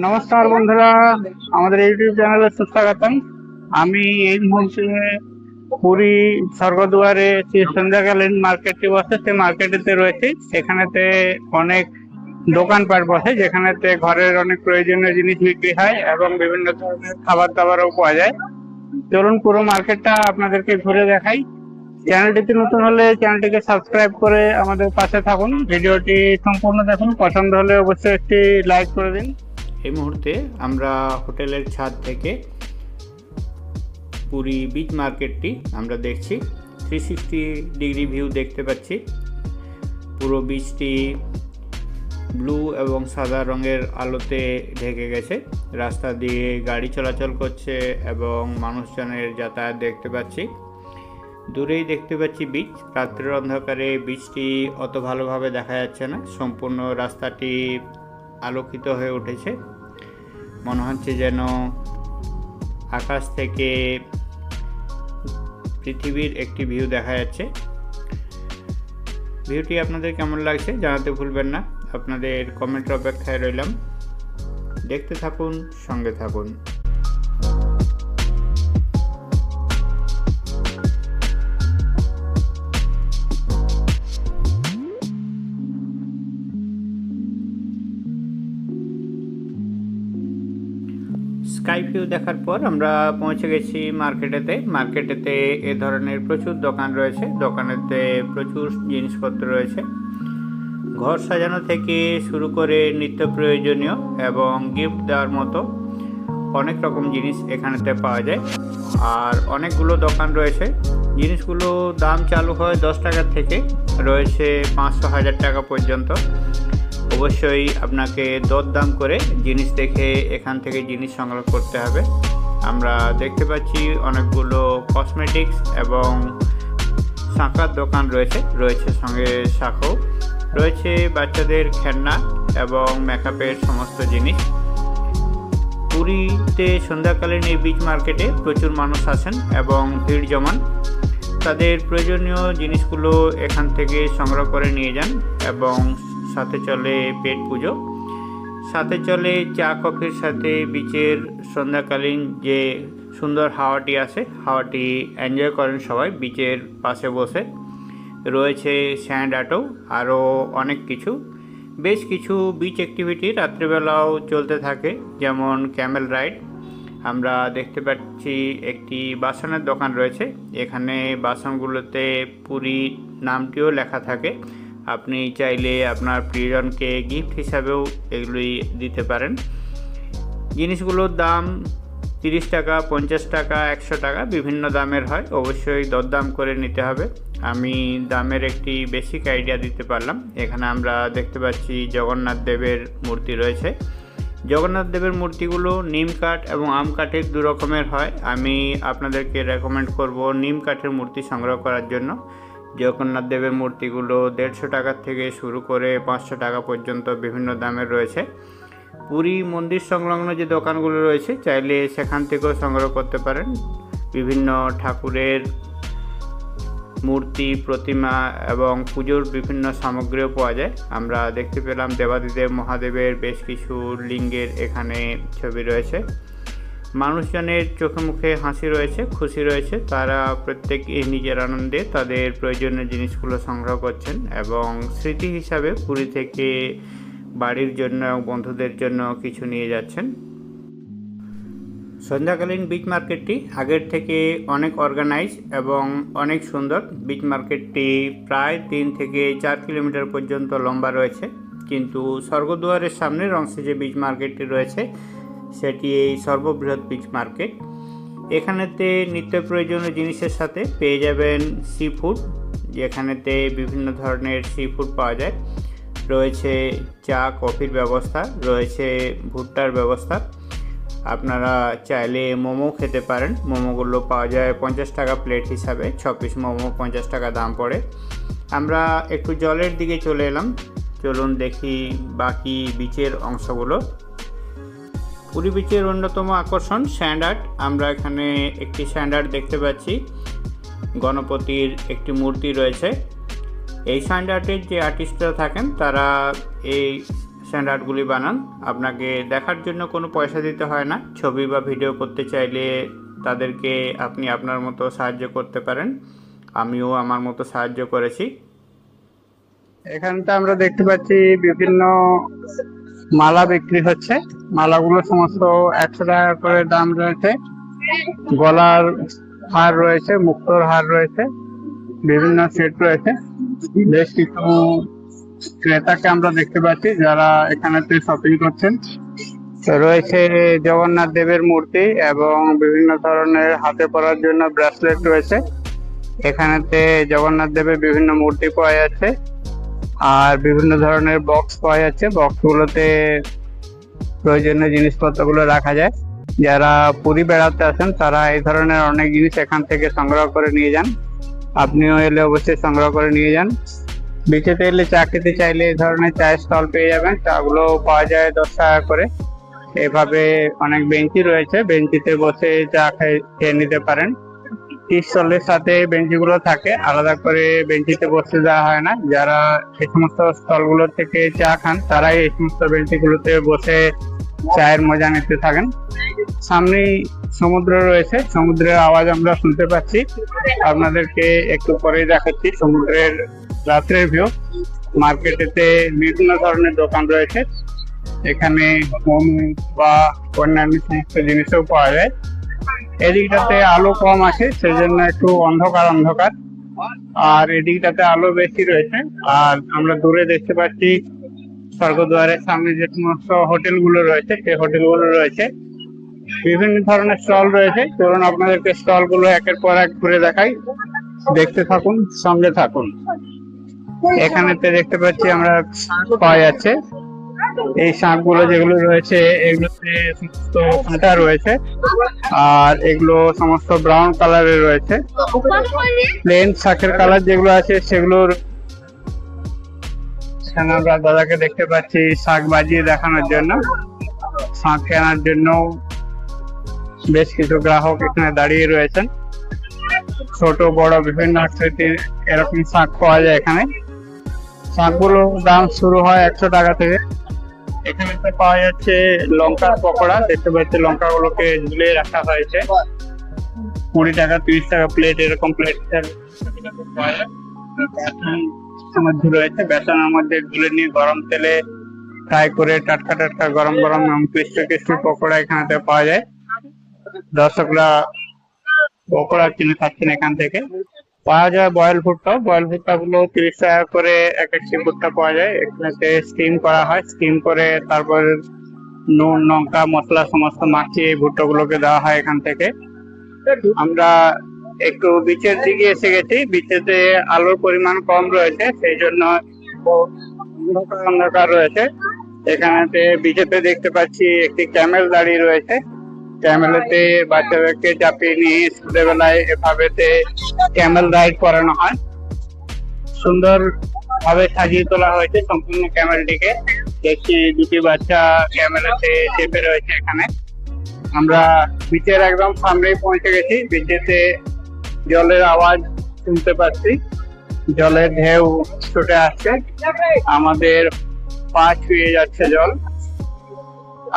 নমস্কার বন্ধুরা, আমাদের ইউটিউব চ্যানেলে সুস্বাগতম। আমি এই মুহূর্তে পুরী স্বর্গদুয়ারে যে সন্ধ্যাকালীন মার্কেটটি বসে সেই মার্কেটেতে রয়েছে। সেখানেতে অনেক দোকানপাট বসে, যেখানেতে ঘরের অনেক প্রয়োজনীয় জিনিস বিক্রি হয় এবং বিভিন্ন ধরনের খাবার দাবারও পাওয়া যায়। চলুন পুরো মার্কেটটা আপনাদেরকে ঘুরে দেখাই। চ্যানেলটিতে নতুন হলে চ্যানেলটিকে সাবস্ক্রাইব করে আমাদের পাশে থাকুন। ভিডিওটি সম্পূর্ণ দেখুন, পছন্দ হলে অবশ্যই একটি লাইক করে দিন। এই মুহূর্তে আমরা হোটেলের ছাদ থেকে পুরী বিচ মার্কেটটি আমরা দেখছি। 360 ডিগ্রি ভিউ দেখতে পাচ্ছি। পুরো বিচটি ব্লু এবং সাদা রঙের আলোতে ঢেকে গেছে। রাস্তা দিয়ে গাড়ি চলাচল করছে এবং মানুষজনের যাতায়াত দেখতে পাচ্ছি। দূরেই দেখতে পাচ্ছি বিচ। রাত্রের অন্ধকারে বিচটি অত ভালোভাবে দেখা যাচ্ছে না, সম্পূর্ণ রাস্তাটি আলোকিত হয়ে উঠেছে। মনে হচ্ছে যেন আকাশ থেকে পৃথিবীর একটি ভিউ দেখা যাচ্ছে। ভিউটি আপনাদের কেমন লাগছে জানাতে ভুলবেন না। আপনাদের কমেন্টের অপেক্ষায় রইলাম। দেখতে থাকুন, সঙ্গে থাকুন। স্কাই ভিউ দেখার পর আমরা পৌঁছে গেছি মার্কেটেতে এ ধরনের প্রচুর দোকান রয়েছে। দোকানেতে প্রচুর জিনিসপত্র রয়েছে, ঘর সাজানো থেকে শুরু করে নিত্য প্রয়োজনীয় এবং গিফট দেওয়ার মতো অনেক রকম জিনিস এখানেতে পাওয়া যায়। আর অনেকগুলো দোকান রয়েছে। জিনিসগুলো দাম চালু হয় 10 টাকা থেকে, রয়েছে 500-1000 টাকা পর্যন্ত। অবশ্যই আপনাকে দরদাম করে জিনিস দেখে এখান থেকে জিনিস সংগ্রহ করতে হবে। আমরা দেখতে পাচ্ছি অনেকগুলো কসমেটিক্স এবং শাঁখার দোকান রয়েছে সঙ্গে শাঁখও রয়েছে, বাচ্চাদের খেলনা এবং মেকআপের সমস্ত জিনিস। পুরীতে সন্ধ্যাকালীন এই বিচ মার্কেটে প্রচুর মানুষ আসেন এবং ভিড় জমান। তাদের প্রয়োজনীয় জিনিসগুলো এখান থেকে সংগ্রহ করে নিয়ে যান এবং সাথে চলে পেট পুজো, সাথে চলে চা কফির সাথে বিচের সন্ধ্যাকালীন যে সুন্দর হাওয়াটি আসে, হাওয়াটি এনজয় করেন সবাই বিচের পাশে বসে। রয়েছে স্যান্ড আর্টও, আরও অনেক কিছু। বেশ কিছু বিচ অ্যাক্টিভিটি রাত্রিবেলাও চলতে থাকে, যেমন ক্যামেল রাইড। আমরা দেখতে পাচ্ছি একটি বাসনের দোকান রয়েছে। এখানে বাসনগুলোতে পুরী নামটিও লেখা থাকে। আপনি চাইলে আপনার প্রিয়জনকে গিফট হিসাবেও এগুলি দিতে পারেন। জিনিসগুলোর দাম 30 টাকা, 50 টাকা, 100 টাকা, বিভিন্ন দামের হয়। অবশ্যই দরদাম করে নিতে হবে। আমি দামের একটি বেসিক আইডিয়া দিতে পারলাম। এখানে আমরা দেখতে পাচ্ছি জগন্নাথ দেবের মূর্তি রয়েছে। জগন্নাথ দেবের মূর্তিগুলো নিম কাঠ এবং আম কাঠের দু রকমের হয়। আমি আপনাদেরকে রেকমেন্ড করব নিম কাঠের মূর্তি সংগ্রহ করার জন্য। জগন্নাথ দেবের মূর্তিগুলো 150 টাকা থেকে শুরু করে 500 টাকা পর্যন্ত বিভিন্ন দামের রয়েছে। পুরী মন্দির সংলগ্ন যে দোকানগুলো রয়েছে, চাইলে সেখান থেকেও সংগ্রহ করতে পারেন। বিভিন্ন ঠাকুরের মূর্তি, প্রতিমা এবং পুজোর বিভিন্ন সামগ্রীও পাওয়া যায়। আমরা দেখতে পেলাম দেবাদিদেব মহাদেবের বেশ কিছু লিঙ্গের এখানে ছবি রয়েছে। মানুষজনের চোখে মুখে হাসি রয়েছে, খুশি রয়েছে। তারা প্রত্যেকে নিজের আনন্দে তাদের প্রয়োজনীয় জিনিসগুলো সংগ্রহ করছেন এবং স্মৃতি হিসাবে পুরী থেকে বাড়ির জন্য এবং বন্ধুদের জন্য কিছু নিয়ে যাচ্ছেন। সন্ধ্যাকালীন বিচ মার্কেটটি আগের থেকে অনেক অর্গানাইজ এবং অনেক সুন্দর। বিচ মার্কেটটি প্রায় 3 থেকে 4 কিলোমিটার পর্যন্ত লম্বা রয়েছে, কিন্তু স্বর্গদুয়ারের সামনের অংশে যে বিচ মার্কেটটি রয়েছে সেটি এই সর্ববৃহৎ বিচ মার্কেট। এখানেতে নিত্য প্রয়োজনীয় জিনিসের সাথে পেয়ে যাবেন সি ফুড, যেখানেতে বিভিন্ন ধরনের সি ফুড পাওয়া যায়। রয়েছে চা কফির ব্যবস্থা, রয়েছে ভুট্টার ব্যবস্থা। আপনারা চাইলে মোমো খেতে পারেন। মোমোগুলো পাওয়া যায় 50 টাকা প্লেট হিসাবে। 6 পিস মোমো 50 টাকা দাম পড়ে। আমরা একটু জলের দিকে চলে এলাম। চলুন দেখি বাকি বিচের অংশগুলো। পুরী বিচের অন্যতম আকর্ষণ স্যান্ড আর্ট। আমরা এখানে একটি স্যান্ড আর্ট দেখতে পাচ্ছি। গণপতির একটি মূর্তি রয়েছে। এই স্যান্ড আর্টের যে আর্টিস্টরা থাকেন তারা এই স্ট্যান্ডার্ডগুলি বানান। আপনাকে দেখার জন্য কোনো পয়সা দিতে হয় না। ছবি বা ভিডিও করতে চাইলে তাদেরকে আপনি আপনার মতো সাহায্য করতে পারেন। আমিও আমার মতো সাহায্য করেছি। এখানটা আমরা দেখতে পাচ্ছি বিভিন্ন মালা বিক্রি হচ্ছে। মালাগুলো সমস্ত 100 টাকা করে দাম রয়েছে। গলার হার রয়েছে, মুক্তোর হার রয়েছে, বিভিন্ন সেট রয়েছে। বেশ কিছু ক্রেতাকে আমরা দেখতে পাচ্ছি যারা এখানেতে শপিং করছেন। তো রয়েছে জগন্নাথ দেবের মূর্তি এবং বিভিন্ন ধরনের হাতে পরার জন্য ব্রেসলেট রয়েছে। এখানেতে জগন্নাথ দেবের বিভিন্ন মূর্তি পাওয়া যাচ্ছে আর বিভিন্ন ধরনের বক্স পাওয়া যাচ্ছে। বক্সগুলোতে প্রয়োজনীয় জিনিসপত্রগুলো রাখা যায়। যারা পুরী বেড়াতে আসেন তারা এই ধরনের অনেক জিনিস এখান থেকে সংগ্রহ করে নিয়ে যান। আপনিও এলে অবশ্যই সংগ্রহ করে নিয়ে যান। বিচেতে এলে চা খেতে চাইলে এই ধরনের চায়ের স্টল পেয়ে যাবেন। চাগুলো পাওয়া যায় 10 টাকা করে। এভাবে অনেক বেঞ্চি রয়েছে, বেঞ্চিতে বসে চা খেয়ে নিতে পারেন। টি স্টলের সাথে বেঞ্চিগুলো থাকে, আলাদা করে বেঞ্চিতে বসতে দেওয়া হয় না। যারা এই সমস্ত স্টলগুলো থেকে চা খান তারাই এই সমস্ত বেঞ্চিগুলোতে বসে চায়ের মজা নিতে থাকেন। সামনেই সমুদ্র রয়েছে, সমুদ্রের আওয়াজ আমরা শুনতে পাচ্ছি। আপনাদেরকে একটু পরেই দেখাচ্ছি সমুদ্রের রাত্রের ভিউ। মার্কেটেতে বিভিন্ন ধরনের দোকান রয়েছে। এখানে মোমো বা অন্যান্য সমস্ত জিনিসও পাওয়া যায়। এদিকটাতে আলো কম আছে, সেজন্য একটু অন্ধকার অন্ধকার, আর এদিকটাতে আলো বেশি রয়েছে। আর আমরা দূরে দেখতে পাচ্ছি স্বর্গদ্বারের সামনে যে সমস্ত হোটেলগুলো রয়েছে, সেই হোটেলগুলো রয়েছে। বিভিন্ন ধরনের স্টল রয়েছে। চলুন আপনাদেরকে স্টলগুলো একের পর এক ঘুরে দেখাই, দেখতে থাকুন, সঙ্গে থাকুন। এখানেতে দেখতে পাচ্ছি আমরা শাঁখ পাওয়া যাচ্ছে। এই শাঁখগুলো যেগুলো রয়েছে এগুলোতে সমস্ত কাঁটা রয়েছে আর এগুলো সমস্ত ব্রাউন কালারের রয়েছে। প্লেন শাঁখের কালার যেগুলো আছে সেগুলোর এখানে আমরা দাদাকে দেখতে পাচ্ছি শাঁখ বাজিয়ে দেখানোর জন্য। শাঁখ কেনার জন্য বেশ কিছু গ্রাহক এখানে দাঁড়িয়ে রয়েছেন। ছোট বড় বিভিন্ন আকৃতির এরকম শাঁখ পাওয়া যায় এখানে। শাঁখগুলোর দাম শুরু হয় 100 টাকা থেকে। এখানে পাওয়া যাচ্ছে লঙ্কার পকোড়া, দেখতে পাচ্ছি লঙ্কাগুলোকে ঝুলিয়ে রাখা হয়েছে। 20 টাকা 30 টাকা প্লেট, এরকম প্লেট মধ্যে রয়েছে। বেসনের মধ্যে গুলে নিয়ে গরম তেলে ফ্রাই করে টাটকা টাটকা গরম গরম ক্রিস্পি ক্রিস্পি পকোড়া এখানে পাওয়া যায়। দর্শকরা পকোড়া কিনে খাচ্ছেন এখান থেকে। পাওয়া যায় বয়েল ভুট্টা, বয়েল ভুট্টা গুলো 30 টাকা করে এক একটি ভুট্টা পাওয়া যায়। এখানে স্টিম করা হয়, স্টিম করে তারপর নুন লঙ্কা মশলা সমস্ত মাখিয়ে এই ভুট্টা গুলোকে দেওয়া হয় এখান থেকে। আমরা একটু বিচের দিকে এসে গেছি। বিচেতে আলোর পরিমাণ কম রয়েছে, সেই জন্য অন্ধকার রয়েছে। এখানেতে বিচেতে দেখতে পাচ্ছি একটি ক্যামেল দাঁড়িয়ে রয়েছে। ক্যামেলেতে বাচ্চাদেরকে চাপিয়ে নিয়ে সন্ধ্যেবেলায় এভাবেতে ক্যামেল রাইড করানো হয়। সুন্দর ভাবে সাজিয়ে তোলা হয়েছে সম্পূর্ণ ক্যামেলটিকে। দেখছি দুটি বাচ্চা ক্যামেলেতে চেপে রয়েছে এখানে। আমরা বিচের একদম সামনেই পৌঁছে গেছি। বিচেতে জলের আওয়াজ শুনতে পাচ্ছি, জলের ঢেউ ছুটে আসছে, আমাদের পা ছুঁয়ে যাচ্ছে জল,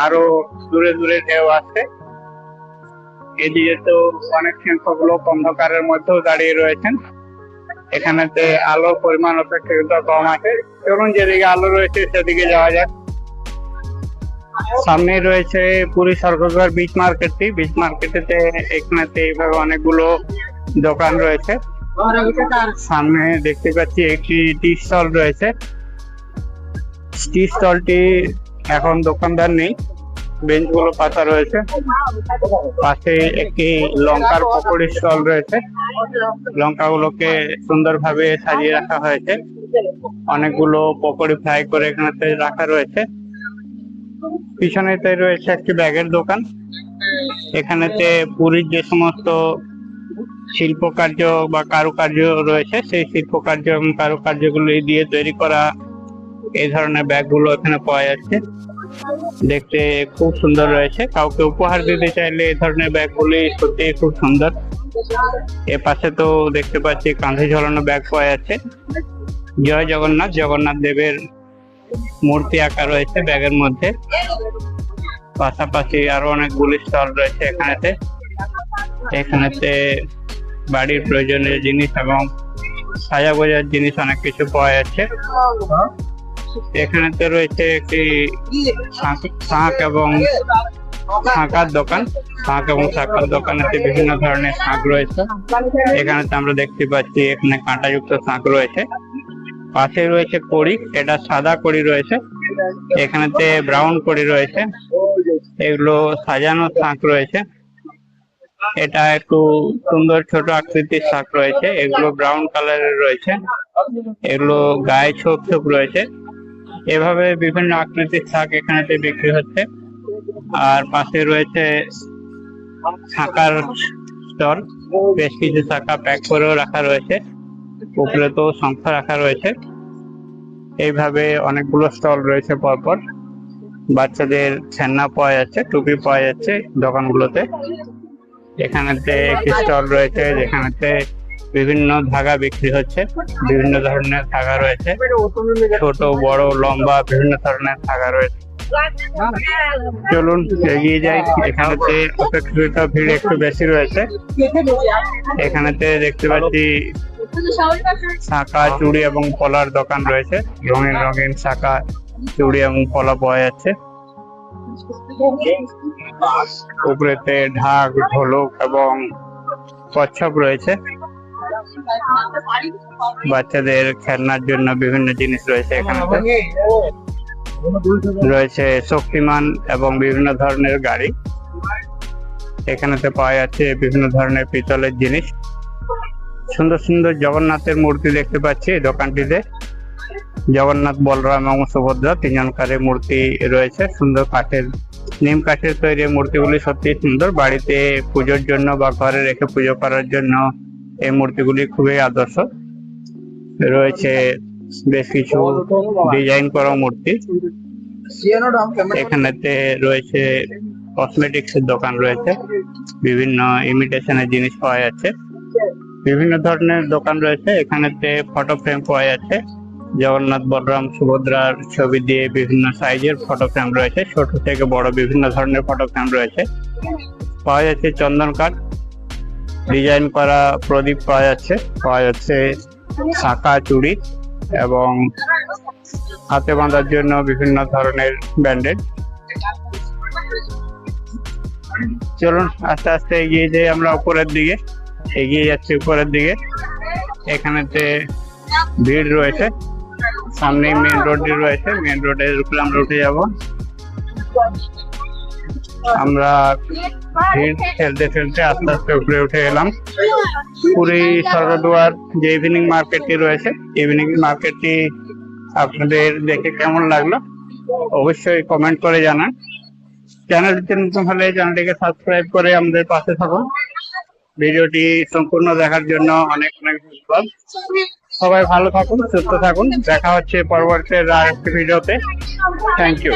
আরো দূরে দূরে ঢেউ আসছে। এদিকে তো অনেক সংখ্যক লোক অন্ধকারের মধ্যেও দাঁড়িয়ে রয়েছেন। এখানেতে আলোর পরিমাণ অপেক্ষাকৃত কম আছে। চলুন যেদিকে আলো রয়েছে সেদিকে যাওয়া যাক। সামনে রয়েছে পুরী স্বর্গদ্বার বিচ মার্কেটটি। বিচ মার্কেটেতে এখানেতে এইভাবে অনেকগুলো দোকান রয়েছে। সামনে দেখতে পাচ্ছি একটি টি স্টল রয়েছে। টি স্টলটি এখন দোকানদার নেই, বেঞ্চগুলো পাতা রয়েছে। পাশে একটি লঙ্কার পকোড়ি স্টল রয়েছে। লঙ্কাগুলোকে সুন্দরভাবে সাজিয়ে রাখা হয়েছে। অনেকগুলো পকোড়ি ফ্রাই করে এখানে রাখা রয়েছে। পিছনেতে রয়েছে একটি ব্যাগের দোকান। এখানেতে পুরীর যে সমস্ত শিল্পকার্য বা কারুকার্য রয়েছে, সেই শিল্পকার্য এবং কারুকার্যগুলি দিয়ে তৈরি করা এই ধরনের ব্যাগগুলো এখানে পাওয়া যাচ্ছে। দেখতে খুব সুন্দর রয়েছে। কাউকে উপহার দিতে চাইলে এই ধরনের ব্যাগগুলি সত্যি খুব সুন্দর। এ পাশে তো দেখতে পাচ্ছি কাঁধে ঝোলানো ব্যাগ পাওয়া যাচ্ছে। জয় জগন্নাথ, জগন্নাথ দেবের মূর্তি আঁকা রয়েছে ব্যাগের মধ্যে। পাশাপাশি আরো অনেকগুলি স্টল রয়েছে এখানেতে বাড়ির প্রয়োজনীয় জিনিস এবং সাজাগোজার জিনিস অনেক কিছু পাওয়া যাচ্ছে। এখানেতে রয়েছে একটি শাঁখ এবং শাঁখার দোকান। শাঁখ এবং শাঁখার দোকানেতে বিভিন্ন ধরনের শাঁখ রয়েছে। এখানেতে আমরা দেখতে পাচ্ছি এখানে কাঁটাযুক্ত শাঁখ রয়েছে। পাশে রয়েছে কড়ি, এটা সাদা কড়ি রয়েছে। এখানেতে ব্রাউন কড়ি রয়েছে। এগুলো সাজানো শাঁখ রয়েছে। এটা একটু সুন্দর ছোট আকৃতির শাঁখ রয়েছে। এগুলো ব্রাউন কালারের রয়েছে। এগুলো গায়ে ছোপ ছোপ রয়েছে। এভাবে বিভিন্ন আকৃতির শাঁখ এখানেতে বিক্রি হচ্ছে। আর পাশে রয়েছে শাঁখার স্টল, বেশ কিছু শাঁখা প্যাক করেও রাখা রয়েছে। উপরে তো শঙ্খ রাখা রয়েছে। এইভাবে অনেকগুলো স্টল রয়েছে পরপর। বাচ্চাদের খেলনা পাওয়া যাচ্ছে, টুপি পাওয়া যাচ্ছে দোকানগুলোতে। এখানেতে একটি স্টল রয়েছে যেখানেতে বিভিন্ন ধাগা বিক্রি হচ্ছে। বিভিন্ন ধরনের ধাগা রয়েছে, ছোট বড় লম্বা বিভিন্ন ধরনের ধাগা রয়েছে। চলুন এগিয়ে যাই। এখানেতে অপেক্ষাকৃত ভিড় একটু বেশি রয়েছে। এখানেতে দেখতে পাচ্ছি শাঁখা, চুড়ি এবং পলার দোকান রয়েছে। রঙিন রঙিন শাঁখা, চুড়ি এবং পলা পাওয়া যাচ্ছে। উপরেতে ঢাক, ঢোলক এবং কচ্ছপ রয়েছে। বাচ্চাদের খেলনার জন্য বিভিন্ন জিনিস রয়েছে। এখানেতে রয়েছে শক্তিমান এবং বিভিন্ন ধরনের গাড়ি। এখানেতে পাওয়া যাচ্ছে বিভিন্ন ধরনের পিতলের জিনিস। সুন্দর সুন্দর জগন্নাথের মূর্তি দেখতে পাচ্ছি এই দোকানটিতে। জগন্নাথ, বলরাম এবং সুভদ্রা তিনজনকারের মূর্তি রয়েছে। সুন্দর কাঠের, নিম কাঠের তৈরি মূর্তিগুলি সত্যি সুন্দর। বাড়িতে পুজোর জন্য বা ঘরে রেখে পুজো করার জন্য এই মূর্তিগুলি খুবই আদর্শ। রয়েছে বেশ কিছু ডিজাইন করা মূর্তি। এখানেতে রয়েছে কসমেটিক্স এর দোকান রয়েছে। বিভিন্ন ইমিটেশনের জিনিস পাওয়া যাচ্ছে। বিভিন্ন ধরনের দোকান রয়েছে। এখানেতে ফটো ফ্রেম পাওয়া যাচ্ছে। জগন্নাথ, বলরাম, সুভদ্রার ছবি দিয়ে বিভিন্ন সাইজের ফটো ফ্রেম রয়েছে। ছোট থেকে বড় বিভিন্ন ধরনের ফটো ফ্রেম রয়েছে। পাওয়া যাচ্ছে চন্দন কাঠ, ডিজাইন করা প্রদীপ পাওয়া যাচ্ছে। পাওয়া যাচ্ছে শাঁখা, চুড়ি এবং হাতে বাঁধার জন্য বিভিন্ন ধরনের ব্যান্ডেড। চলুন আস্তে আস্তে এগিয়ে যাই আমরা উপরের দিকে। এগিয়ে যাচ্ছি উপরের দিকে। এখানেতে ভিড় রয়েছে। সামনে মেন রোডটি রয়েছে। মেন রোডের উপরে আমরা উঠে যাব। আমরা ভিড় ঠেলতে ঠেলতে আস্তে আস্তে উপরে উঠে এলাম। পুরী স্বর্গদুয়ার যে ইভিনিং মার্কেটটি রয়েছে, ইভিনিং মার্কেটটি আপনাদের দেখে কেমন লাগলো অবশ্যই কমেন্ট করে জানান। চ্যানেলটি নতুন হলে চ্যানেলটিকে সাবস্ক্রাইব করে আমাদের পাশে থাকুন। ভিডিওটি সম্পূর্ণ দেখার জন্য অনেক অনেক ধন্যবাদ। সবাই ভালো থাকুন, সুস্থ থাকুন। দেখা হচ্ছে পরবর্তী আরেকটি ভিডিওতে। Thank you.